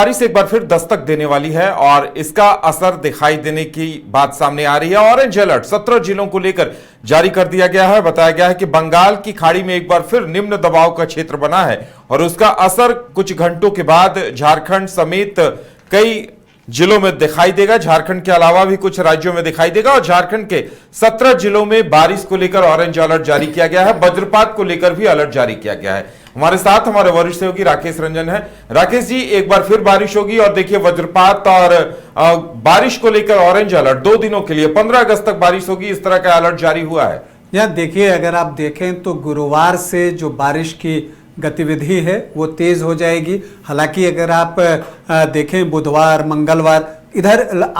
बारिश एक बार फिर दस्तक देने वाली है और इसका असर दिखाई देने की बात सामने आ रही है। ऑरेंज अलर्ट 17 जिलों को लेकर जारी कर दिया गया है। बताया गया है कि बंगाल की खाड़ी में एक बार फिर निम्न दबाव का क्षेत्र बना है और उसका असर कुछ घंटों के बाद झारखंड समेत कई जिलों में दिखाई देगा। झारखंड के अलावा भी कुछ राज्यों में दिखाई देगा और झारखंड के 17 जिलों में बारिश को लेकर ऑरेंज अलर्ट जारी किया गया है। वज्रपात को लेकर भी अलर्ट जारी किया गया है। हमारे साथ हमारे वरिष्ठ सहयोगी राकेश रंजन है। राकेश जी, एक बार फिर बारिश होगी और देखिए वज्रपात और बारिश को लेकर ऑरेंज अलर्ट 2 दिनों के लिए 15 अगस्त तक बारिश होगी, इस तरह का अलर्ट जारी हुआ है। यहाँ देखिए, अगर आप देखें तो गुरुवार से जो बारिश की गतिविधि है वो तेज हो जाएगी। हालांकि अगर आप देखें बुधवार मंगलवार इधर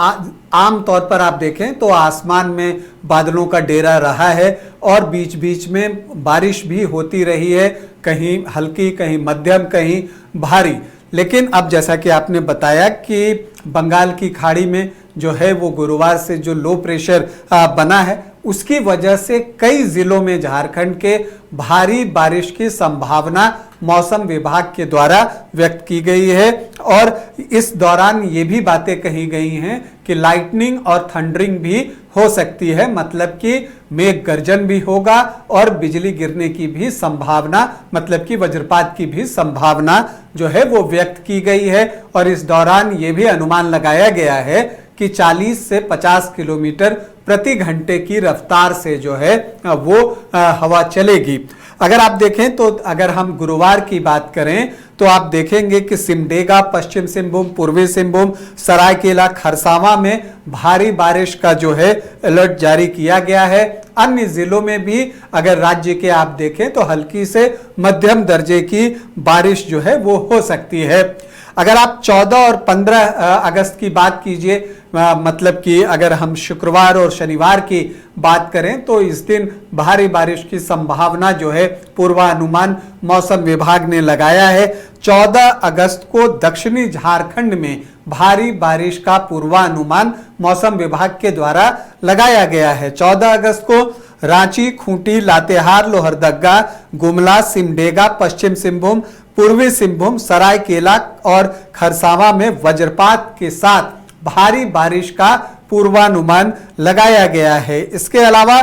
आम तौर पर आप देखें तो आसमान में बादलों का डेरा रहा है और बीच बीच में बारिश भी होती रही है, कहीं हल्की कहीं मध्यम कहीं भारी। लेकिन अब जैसा कि आपने बताया कि बंगाल की खाड़ी में जो है वो गुरुवार से जो लो प्रेशर बना है उसकी वजह से कई जिलों में झारखंड के भारी बारिश की संभावना मौसम विभाग के द्वारा व्यक्त की गई है। और इस दौरान ये भी बातें कही गई हैं कि लाइटनिंग और थंडरिंग भी हो सकती है, मतलब कि मेघ गर्जन भी होगा और बिजली गिरने की भी संभावना, मतलब कि वज्रपात की भी संभावना जो है वो व्यक्त की गई है। और इस दौरान ये भी अनुमान लगाया गया है कि 40 से 50 किलोमीटर प्रति घंटे की रफ्तार से जो है वो हवा चलेगी। अगर आप देखें तो अगर हम गुरुवार की बात करें तो आप देखेंगे कि सिमडेगा, पश्चिम सिंहभूम, पूर्वी सिंहभूम, सरायकेला, खरसावां में भारी बारिश का जो है अलर्ट जारी किया गया है। अन्य जिलों में भी अगर राज्य के आप देखें तो हल्की से मध्यम दर्जे की बारिश जो है वो हो सकती है। अगर आप 14 और 15 अगस्त की बात कीजिए, मतलब कि अगर हम शुक्रवार और शनिवार की बात करें तो इस दिन भारी बारिश की संभावना जो है पूर्वानुमान मौसम विभाग ने लगाया है। 14 अगस्त को दक्षिणी झारखंड में भारी बारिश का पूर्वानुमान मौसम विभाग के द्वारा लगाया गया है। 14 अगस्त को रांची, खूंटी, लातेहार, लोहरदगा, गुमला, सिमडेगा, पश्चिम सिंहभूम, पूर्वी सिंहभूम, सरायकेला और खरसावां में वज्रपात के साथ भारी बारिश का पूर्वानुमान लगाया गया है। इसके अलावा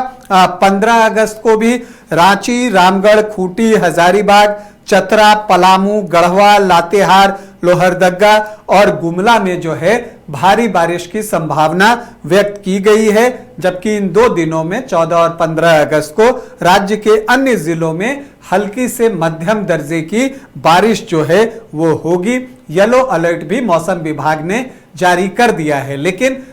15 अगस्त को भी रांची, रामगढ़, खूंटी, हजारीबाग, चतरा, पलामू, गढ़वा, लातेहार, लोहरदगा और गुमला में जो है भारी बारिश की संभावना व्यक्त की गई है। जबकि इन 2 दिनों में 14 और 15 अगस्त को राज्य के अन्य जिलों में हल्की से मध्यम दर्जे की बारिश जो है वो होगी। येलो अलर्ट भी मौसम विभाग ने जारी कर दिया है। लेकिन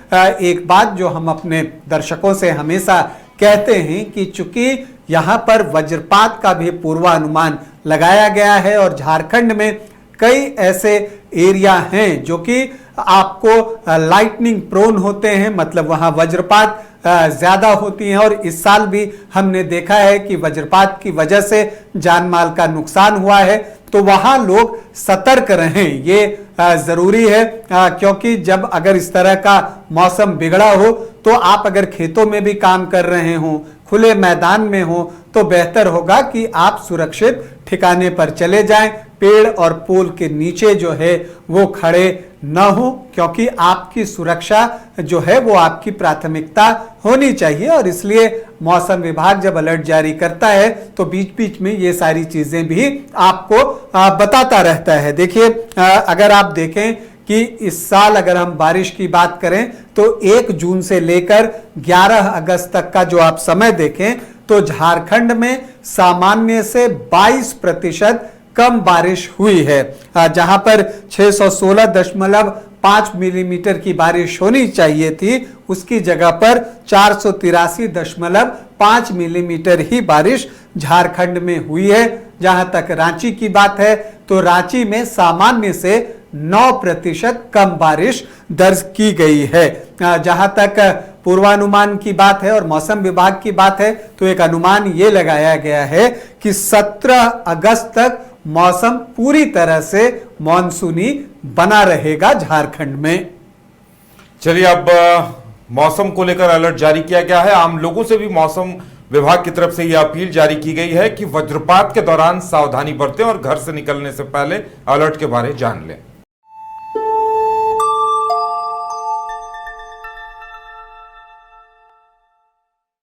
एक बात जो हम अपने दर्शकों से हमेशा कहते हैं कि चूंकि यहाँ पर वज्रपात का भी पूर्वानुमान लगाया गया है और झारखंड में कई ऐसे एरिया हैं जो कि आपको लाइटनिंग प्रोन होते हैं, मतलब वहां वज्रपात ज्यादा होती हैं और इस साल भी हमने देखा है कि वज्रपात की वजह से जान माल का नुकसान हुआ है। तो वहां लोग सतर्क रहें, ये जरूरी है, क्योंकि जब अगर इस तरह का मौसम बिगड़ा हो तो आप अगर खेतों में भी काम कर रहे हो, खुले मैदान में हो, तो बेहतर होगा कि आप सुरक्षित ठिकाने पर चले जाएं, पेड़ और पोल के नीचे जो है वो खड़े न हो, क्योंकि आपकी सुरक्षा जो है वो आपकी प्राथमिकता होनी चाहिए। और इसलिए मौसम विभाग जब अलर्ट जारी करता है तो बीच बीच में ये सारी चीजें भी आपको बताता रहता है। देखिए, अगर आप देखें कि इस साल अगर हम बारिश की बात करें तो 1 जून से लेकर 11 अगस्त तक का जो आप समय देखें तो झारखंड में सामान्य से 22% कम बारिश हुई है। जहां पर 616.5 मिलीमीटर की बारिश होनी चाहिए थी, उसकी जगह पर 483.5 मिलीमीटर ही बारिश झारखंड में हुई है। जहां तक रांची की बात है तो रांची में सामान्य से 9% कम बारिश दर्ज की गई है। जहां तक पूर्वानुमान की बात है और मौसम विभाग की बात है तो एक अनुमान ये लगाया गया है कि 17 अगस्त तक मौसम पूरी तरह से मानसूनी बना रहेगा झारखंड में। चलिए, अब मौसम को लेकर अलर्ट जारी किया गया है। आम लोगों से भी मौसम विभाग की तरफ से यह अपील जारी की गई है कि वज्रपात के दौरान सावधानी बरतें और घर से निकलने से पहले अलर्ट के बारे जान लें।